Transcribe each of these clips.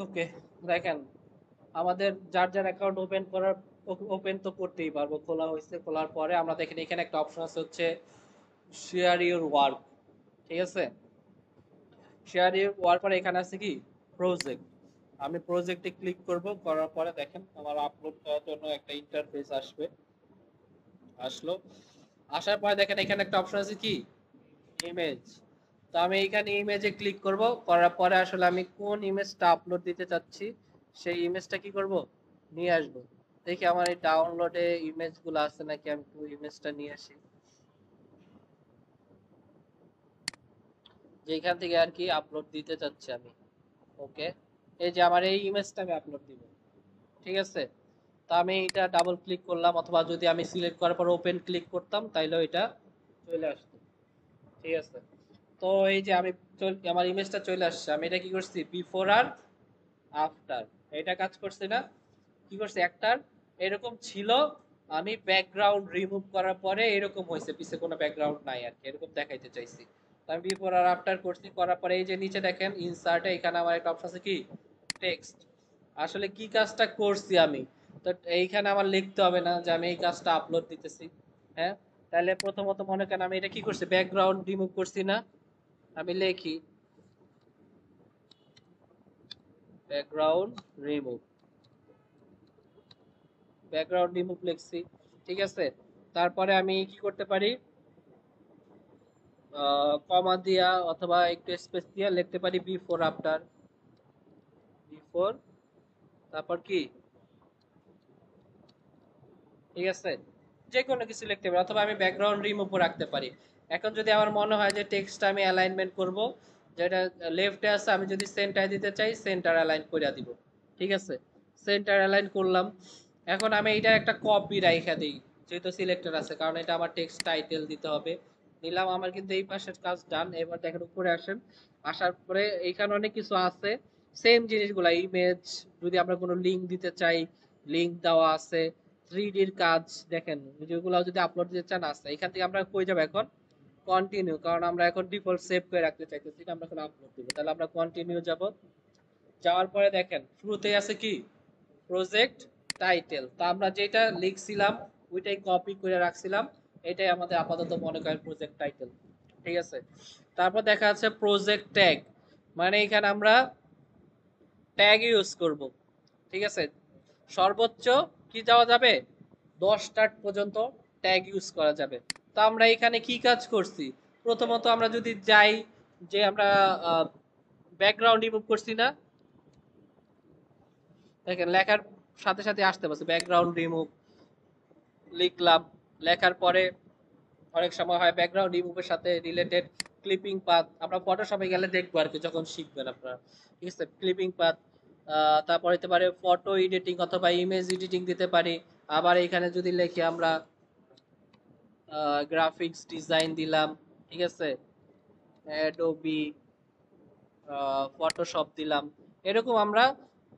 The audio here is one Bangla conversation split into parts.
ওকে, দেখেন আমাদের যার যার অ্যাকাউন্ট ওপেন তো করতেই পারবো, খোলা হয়েছে। খোলার পরে আমরা দেখেন এখানে একটা অপশন আছে হচ্ছে শেয়ার ইউর ওয়ার্ক। ঠিক আছে, শেয়ার ইউর ওয়ার্ক পরে এখানে আছে কি প্রজেক্ট। আমি প্রজেক্টে ক্লিক করব, করার পরে দেখেন আমার আপলোড করার জন্য একটা ইন্টারফেস আসবে। আসলো, আসার পরে দেখেন এখানে একটা অপশন আছে কি ইমেজ। তো আমি এখানে ইমেজে ক্লিক করব, করার পরে আসলে আমি কোন ইমেজটা আপলোড দিতে চাচ্ছি সেই ইমেজটা কি করব নিয়ে আসব। দেখি আমার এই ডাউনলোডে ইমেজগুলো আছে নাকি, আমি একটু ইমেজটা নিয়ে আসি যেখান থেকে আর কি আপলোড দিতে চাচ্ছি আমি। ওকে, এই যে আমার এই ইমেজটা আমি আপলোড দিব। ঠিক আছে, তো আমি এটা ডাবল ক্লিক করলাম, অথবা যদি আমি সিলেক্ট করার পর ওপেন ক্লিক করতাম তাইলেও এটা চলে আসতো। ঠিক আছে, তো এই যে আমার ইমেজটা চলে আসছে। আমি এটা কি করছি বিফোর আর আফটার, এটা কাজ করছে না? কি করছে একটার এরকম ছিল, আমি ব্যাকগ্রাউন্ড রিমুভ করার পরে এরকম হয়েছে, পিছে কোনো ব্যাকগ্রাউন্ড নাই আর কি, এরকম দেখাইতে চাইছি। তো আমি বিফোর আর আফটার করছি, করার পরে এই যে নিচে দেখেন ইনসার্টে এখানে আমার একটা অপশন আছে কি টেক্সট। আসলে কি কাজটা করছি আমি, তো এইখানে আমার লিখতে হবে না যে আমি এই কাজটা আপলোড দিতেছি। হ্যাঁ, তাহলে প্রথমত মনে করেন আমি এটা কি করছি ব্যাকগ্রাউন্ড রিমুভ করছি না। আমি লিখি ব্যাকগ্রাউন্ড রিমুভ, ব্যাকগ্রাউন্ড রিমুভ লিখছি। ঠিক আছে, তারপরে আমি কি করতে পারি কমা দিয়া অথবা একটু স্পেস দিয়া লিখতে পারি বিফোর আফটার। বিফোর, তারপর কি, ঠিক আছে, যে কোনো কিছু লিখতে পারি, অথবা আমি ব্যাকগ্রাউন্ড রিমুভও রাখতে পারি। এখন যদি আমার মনে হয় যে টেক্সট আমি অ্যালাইনমেন্ট করব, যেটা লেফটে আছে, আমি যদি সেন্টার দিতে চাই সেন্টার অ্যালাইন করে দিব। ঠিক আছে, সেন্টার অ্যালাইন করলাম। এখন আমি এটা একটা কপি রাইখা দিই, যেহেতু সিলেক্টর আছে, কারণ এটা আমার টেক্সট টাইটেল দিতে হবে। নিলাম, আমার কিন্তু এই পাশের কাজ ডান। এবার দেখেন উপরে আসেন, আসার পরে এইখানে অনেক কিছু আছে, সেম জিনিসগুলা ইমেজ, যদি আমরা কোনো লিঙ্ক দিতে চাই লিঙ্ক দেওয়া আছে। 3D কাজ দেখেন, যেগুলো যদি আপলোড দিতে চান আছে। এখান থেকে আমরা কই যাব এখন কন্টিনিউ, কারণ আমরা এখন ডিফল্ট সেভ করে রাখতে চাইতেছি না, আমরা এখন আপলোড দিব। তাহলে আমরা কন্টিনিউ যাব। যাওয়ার পরে দেখেন শুরুতেই আছে কি প্রজেক্ট টাইটেল, তো আমরা যেটা লিখছিলাম ওইটাই কপি করে রাখছিলাম, এটাই আমাদের আপাতত মনে করেন প্রজেক্ট টাইটেল। ঠিক আছে, তারপর দেখা যাচ্ছে প্রজেক্ট ট্যাগ, মানে এখানে আমরা ট্যাগ ইউজ করব। ঠিক আছে, সর্বোচ্চ কি যাওয়া যাবে 10টা পর্যন্ত ট্যাগ ইউজ করা যাবে। তো আমরা এখানে কি কাজ করছি, প্রথমত আমরা যদি যাই যে আমরা ব্যাকগ্রাউন্ড রিমুভ করছি না, দেখেন লেখার সাথে সাথে আসতে পারছে ব্যাকগ্রাউন্ড রিমুভ, লিখলাম। লেখার পরে অনেক সময় হয় ব্যাকগ্রাউন্ড রিমুভের সাথে রিলেটেড ক্লিপিং পাথ, আমরা ফটোশপে গেলে দেখবো আর কি যখন শিখবেন আপনারা। ঠিক আছে, ক্লিপিং পাথ, তারপর হতে পারে ফটো এডিটিং অথবা ইমেজ এডিটিং দিতে পারি। আবার এখানে যদি লিখি আমরা গ্রাফিক্স ডিজাইন দিলাম। ঠিক আছে, অ্যাডোবি ফটোশপ দিলাম। এরকম আমরা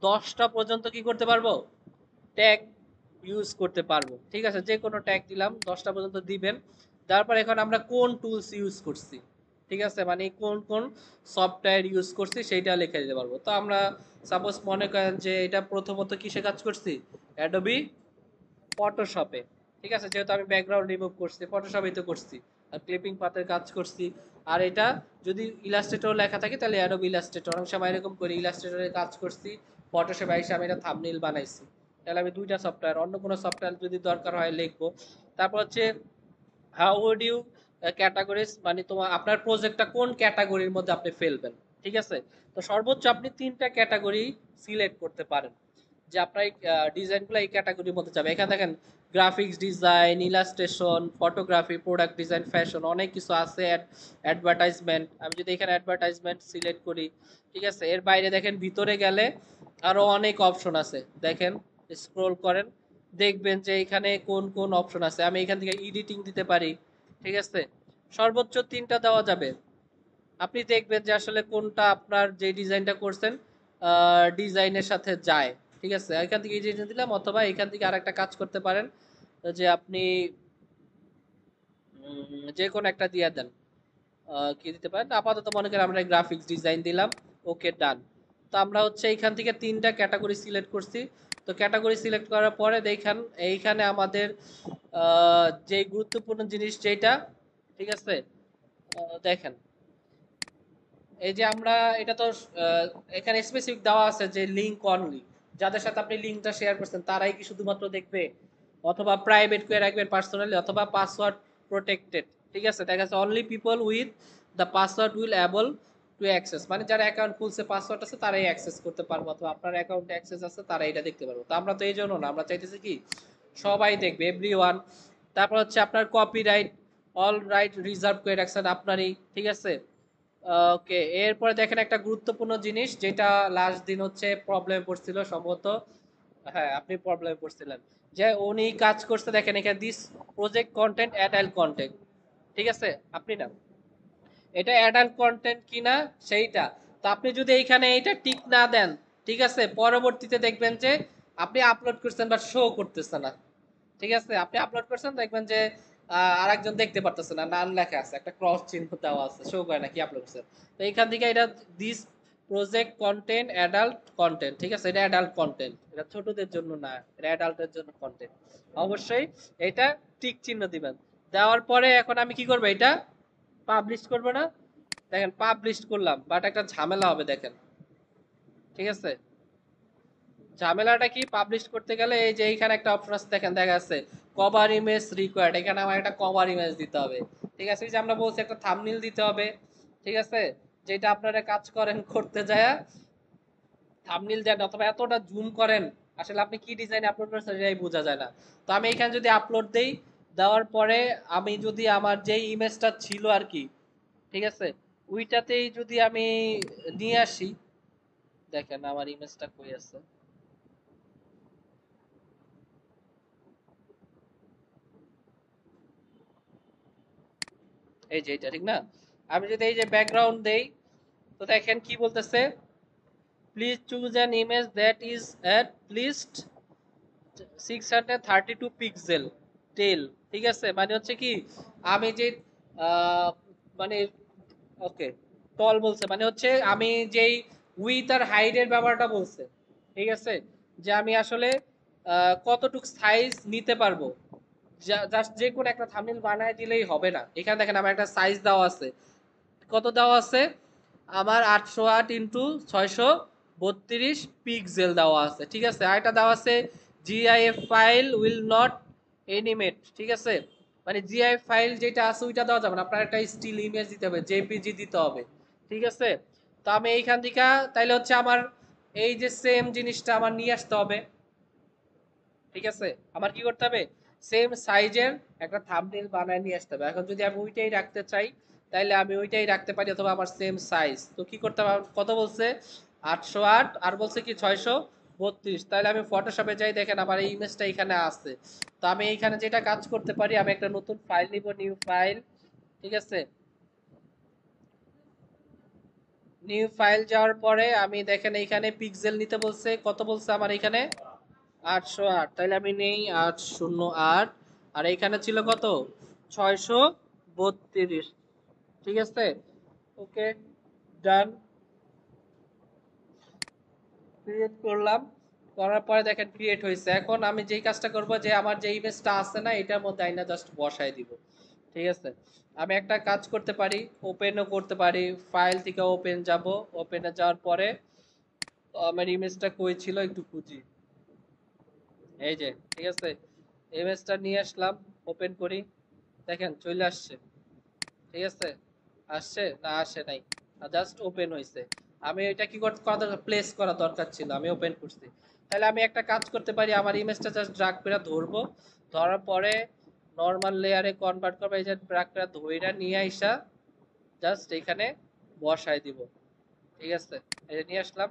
10টা পর্যন্ত কি করতে পারবো ট্যাগ ইউজ করতে পারবো। ঠিক আছে, যে কোনো ট্যাগ দিলাম 10টা পর্যন্ত দিবেন। তারপর এখন আমরা কোন টুলস ইউজ করছি, ঠিক আছে, মানে কোন কোন সফটওয়্যার ইউজ করছি সেইটা লিখে দিতে পারবো। তো আমরা সাপোজ মনে করেন যে এটা প্রথমত কিসে কাজ করছি অ্যাডোবি ফটোশপে। ঠিক আছে, যেহেতু আমি ব্যাকগ্রাউন্ড রিমুভ করছি ফটোশপেই তো করছি, আর ক্লিপিং পাথের কাজ করছি। আর এটা যদি ইলাস্ট্রেটর লেখা থাকে তাহলে অ্যাডোবি ইলাস্ট্রেটর, অনেক সময় এরকম করি ইলাস্ট্রেটরের কাজ করছি, ফটোশপে এসে আমি এটা থাম্বনেইল বানাইছি। তাহলে আমি দুইটা সফটওয়্যার, অন্য কোনো সফটওয়্যার যদি দরকার হয় লিখবো। তারপর হচ্ছে হাউ উড ইউ ক্যাটাগরিজ, মানে তোমার আপনার প্রজেক্টটা কোন ক্যাটাগরির মধ্যে আপনি ফেলবেন। ঠিক আছে, তো সর্বোচ্চ আপনি 3টা ক্যাটাগরি সিলেক্ট করতে পারেন যে আপনার ডিজাইনগুলো এই ক্যাটাগরির মধ্যে যাবে। এখানে দেখেন graphics design, illustration, photography, product design, fashion, অনেক কিছু আছে। অ্যাডভার্টাইজমেন্ট, আমি যদি এখানে অ্যাডভার্টাইজমেন্ট সিলেক্ট করি, ঠিক আছে, এর বাইরে দেখেন ভিতরে গেলে আরো অনেক অপশন আছে। দেখেন স্ক্রল করেন, দেখবেন যে এখানে কোন কোন অপশন আছে। আমি এখান থেকে এডিটিং দিতে পারি। ঠিক আছে, সর্বোচ্চ 3টা দেওয়া যাবে। আপনি দেখবেন যে আসলে কোনটা আপনার যে ডিজাইনটা করছেন ডিজাইনের সাথে যায়। ঠিক আছে, এখান থেকে এই ডিজাইন দিলাম, অথবা এখান থেকে আরেকটা কাজ করতে পারেন যে আপনি যে কোনো একটা দিয়ে দেন। কি দিতে পারেন, আপাতত মনে করেন আমরা গ্রাফিক্স ডিজাইন দিলাম। ওকে, ডান। তো আমরা হচ্ছে এইখান থেকে 3টা ক্যাটাগরি সিলেক্ট করছি। তো ক্যাটাগরি সিলেক্ট করার পরে দেখেন এইখানে আমাদের যে গুরুত্বপূর্ণ জিনিস যেটা, ঠিক আছে, দেখেন এই যে আমরা এটা তো এখানে স্পেসিফিক দেওয়া আছে যে লিংক অনলি, যাদের সাথে আপনি লিংকটা শেয়ার করছেন তারাই কি শুধুমাত্র দেখবে, অথবা প্রাইভেট করে রাখবেন পার্সোনালি, অথবা পাসওয়ার্ড প্রোটেক্টেড। ঠিক আছে, দেখা যাচ্ছে only people with the password will able to access, মানে যারা অ্যাকাউন্ট খুলছে পাসওয়ার্ড আছে তারাই অ্যাক্সেস করতে পারবো, অথবা আপনার অ্যাকাউন্টে অ্যাক্সেস আছে তারা এটা দেখতে পারবো। তো আমরা তো এই জন্য না, আমরা চাইতেছি কি সবাই দেখবে, এভরিওয়ান। তারপর হচ্ছে আপনার কপিরাইট অল রাইট রিজার্ভ করে রাখছেন আপনারই, ঠিক আছে। ওকে, এরপরে দেখেন একটা গুরুত্বপূর্ণ জিনিস যেটা লাস্ট দিন হচ্ছে প্রবলেমে পড়ছিল সম্ভবত, হ্যাঁ আপনি প্রবলেমে পড়ছিলেন, যে উনি কাজ করতে দেখেন এখানে this project content adult content, ঠিক আছে, আপনি না, এটা অ্যাডাল্ট কন্টেন্ট কিনা সেইটা। তো আপনি যদি এইখানে এইটা টিক না দেন, ঠিক আছে, পরবর্তীতে দেখবেন যে আপনি আপলোড করছেন বা শো করতেছে না, ঠিক আছে, আপনি আপলোড করছেন দেখবেন যে আরেকজন দেখতে পারতেছে না, নাম লেখা আছে, একটা ক্রস চিহ্ন দেওয়া আছে, শো করে না কি আপলোড করছেন। তো এইখান থেকে এটা this project content adult content, ঠিক আছে, এটা অ্যাডাল্ট কন্টেন্ট, এটা ছোটদের জন্য না, এটা অ্যাডাল্টের জন্য কন্টেন্ট। অবশ্যই এটা টিক চিহ্ন দিবেন। দেওয়ার পরে এখন আমি কি করব, এটা পাবলিশ করব না, দেখেন পাবলিশ করলাম, বাট একটা ঝামেলা হবে দেখেন, ঠিক আছে। ঝামেলাটা কি, পাবলিশ করতে গেলে এই যে এইখানে একটা অপশন আছে দেখেন, দেখা যাচ্ছে কভার ইমেজ রিকোয়ার্ড, এখানে আমার একটা কভার ইমেজ দিতে হবে, ঠিক আছে, এই যে আমরা বলছি একটা থাম্বনেল দিতে হবে, ঠিক আছে, যেটা আপনারা কাজ করেন করতে যায় থাম্বনেল দেন অথবা এতটা জুম করেন, আসলে আপনি কি ডিজাইন আপলোড করেছেন সেটাই বোঝা যায় না। তো আমি এখানে যদি আপলোড দেই, দেওয়ার পরে আমি যদি আমার যে ইমেজটা ছিল আর কি, ঠিক আছে, ওইটাতেই যদি আমি নিয়ে আসি, দেখেন আমার ইমেজটা কই আছে, এই যে এটা ঠিক না, আমি যদি এই যে ব্যাকগ্রাউন্ড দেই, তো দেখেন কি বলতেছে, please choose an image that is at least 632 pixel tall, ঠিক আছে, মানে হচ্ছে কি আমি যে আহ, মানে ওকে টল বলছে, মানে হচ্ছে আমি যেই উইথ আর হাইটের ব্যাপারটা বলছে, ঠিক আছে, যে আমি আসলে কতটুক সাইজ নিতে পারবো, জাস্ট যে কোনো একটা থাম্বনেল বানায় দিলেই হবে না, এখানে দেখেন আমার একটা সাইজ দেওয়া আছে, কত দেওয়া আছে, আমার 808 ইন্টু 632 পিক্সেল দেওয়া আছে, ঠিক আছে, আর এটা দেওয়া আছে GIF file will not animate, ঠিক আছে, মানে জিআইএফ ফাইল যেটা আছে ওইটা দেওয়া যাবে না, আপনার একটা স্টিল ইমেজ দিতে হবে, জেপিজি দিতে হবে, ঠিক আছে। তো আমি এইখান থেকে তাইলে হচ্ছে আমার এই যে সেম জিনিসটা আমার নিয়ে আসতে হবে, ঠিক আছে, আমার কি করতে হবে, সেম সাইজের একটা থাম্বনেল বানায় নিয়ে আসতে হবে। এখন যদি আমি ওইটাই রাখতে চাই তাহলে আমি ওইটাই রাখতে পারি, অথবা আমার সেম সাইজ, তো কি করতে হবে, কত বলছে 808 আর বলছে কি 632, তাহলে আমি ফটোশপে যাই, দেখেন আমার এই ইমেজটা এখানে আছে। তো আমি এইখানে যেটা কাজ করতে পারি, আমি একটা নতুন ফাইল নিব, নিউ ফাইল, ঠিক আছে, নিউ ফাইল যাওয়ার পরে আমি দেখেন এইখানে পিক্সেল নিতে বলছে, কত বলছে আমার এখানে 808, তাহলে আমি নেই 808, আর এইখানে ছিল কত 632, ঠিক আছে, ওকে ডান, ক্রিয়েট করলাম, করার পরে দেখেন ক্রিয়েট হয়েছে। এখন আমি যেই কাজটা করব, যে আমার যে ইমেজটা আছে না এটার মধ্যে আইনা জাস্ট বসাই দিব, ঠিক আছে। আমি একটা কাজ করতে পারি, ওপেনও করতে পারি, ফাইল থেকে ওপেন যাব, ওপেনে যাওয়ার পরে আমার ইমেজটা কই ছিল একটু খুঁজি, এই যে, ঠিক আছে, ইমেজটা নিয়ে আসলাম, ওপেন করি, দেখেন চলে আসছে, ঠিক আছে, আসছে না আসে নাই, জাস্ট ওপেন হয়েছে। আমি এটা কি করতে করা দরকার, প্লেস করা দরকার ছিল, আমি ওপেন করছি। তাহলে আমি একটা কাজ করতে পারি, আমার ইমেজটা জাস্ট ড্রাগ করে ধরবো, ধরার পরে নর্মাল লেয়ারে কনভার্ট করবো, এই যে ড্রাগ করে ধইরা নিয়ে আইসা জাস্ট এখানে বসাই দিব, ঠিক আছে, এই যে নিয়ে আসলাম,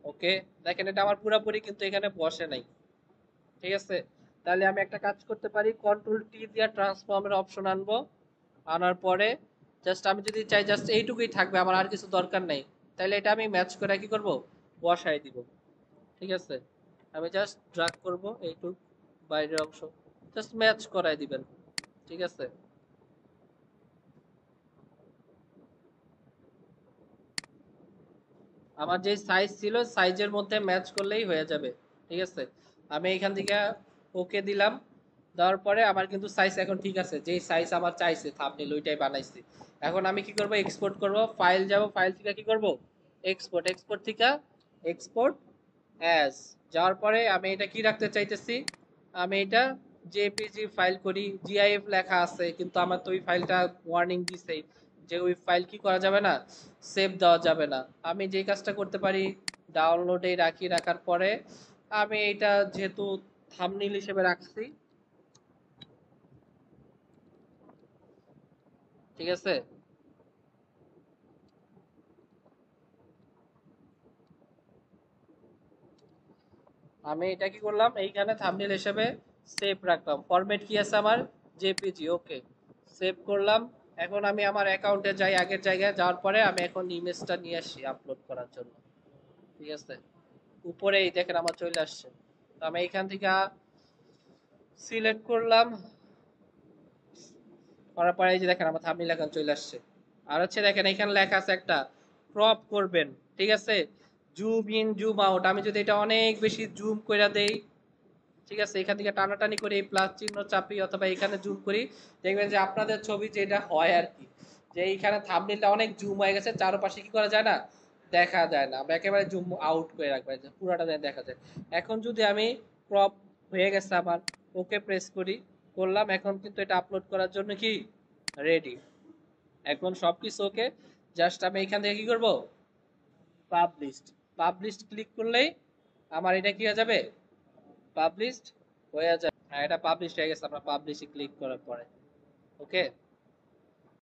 ওকে, দেখেন এটা আমার পুরোপুরি কিন্তু এখানে বসে নাই, ঠিক আছে। তাহলে আমি একটা কাজ করতে পারি, কন্ট্রোল টি দিয়ে ট্রান্সফর্মের অপশন আনবো, আনার পরে জাস্ট আমি যদি চাই জাস্ট এইটুকুই থাকবে, আমার আর কিছু দরকার নাই, তাহলে এটা আমি ম্যাচ করে কি করব, বসাই দিব, ঠিক আছে। আমি জাস্ট ড্র্যাগ করব এইটুক বাইরের অংশ, জাস্ট ম্যাচ করাই দিবেন, ঠিক আছে। আমার যে সাইজ ছিল সাইজের মধ্যে ম্যাচ করলেই হয়ে যাবে। ঠিক আছে, আমি এখান থেকে ওকে দিলাম। দেওয়ার পরে আমার কিন্তু সাইজ এখন ঠিক আছে, যেই সাইজ আমার চাইছে থাম্বনেল ওইটাই বানাইছি। এখন আমি কি করব, এক্সপোর্ট করব, ফাইল যাব, ফাইল থেকে কি করব, এক্সপোর্ট, এক্সপোর্ট থেকে এক্সপোর্ট অ্যাজ। যাওয়ার পরে আমি এটা কি রাখতে চাইতেছি, আমি এটা জেপিজি ফাইল করি, জিআইএফ লেখা আছে কিন্তু আমার তো ওই ফাইলটা ওয়ার্নিং দিছে যে ওই ফাইল কি করা যাবে না, সেভ দেওয়া যাবে না। আমি যে কাজটা করতে পারি, ডাউনলোডে রাখি, রাখার পরে আমি এটা যেহেতু থাম্বনেল হিসেবে রাখছি, ঠিক আছে, আমি এটা কি করলাম, এইখানে থাম্বনেল হিসেবে সেভ রাখলাম। ফরম্যাট কি আছে আমার, জেপিজি, ওকে, সেভ করলাম। এখন আমি আমার অ্যাকাউন্টে যাই, আগের জায়গায় যাওয়ার পরে আমি এখন ইমেজটা নিয়ে আসি আপলোড করার জন্য। ঠিক আছে, উপরেই দেখেন আমার চলে আসছে। তো আমি এইখান থেকে সিলেক্ট করলাম, করার পরে এই যে দেখেন আমার থাম্বনেল এখন চলে আসছে। আর হচ্ছে দেখেন এখানে লেখা আছে একটা ক্রপ করবেন, ঠিক আছে, জুম ইন জুম আউট। আমি যদি এটা অনেক বেশি জুম করে দেই, ঠিক আছে, এখান থেকে টানাটানি করে এই প্লাস চিহ্ন চাপি অথবা এখানে জুম করি, দেখবেন যে আপনাদের ছবি যেটা হয় আর কি, যে এইখানে থাম্বনেলটা অনেক জুম হয়ে গেছে, চারপাশে কি করা যায় না, দেখা যায় না। আমরা একেবারে জুম আউট করে রাখবো, যে পুরোটা যেন দেখা যায়। এখন যদি আমি ক্রপ হয়ে গেছে আমার, ওকে প্রেস করি, করলাম, এখন কিন্তু এটা আপলোড করার জন্য কি রেডি। এখন সবকিছু ওকে, জাস্ট আমি এখান থেকে কি করব, পাবলিশড, পাবলিশড ক্লিক করলেই আমার এটা কি হয়ে যাবে, পাবলিশড হয়ে যাবে। হ্যাঁ, এটা পাবলিশ হয়ে গেছে আমরা পাবলিশে ক্লিক করার পরে। ওকে,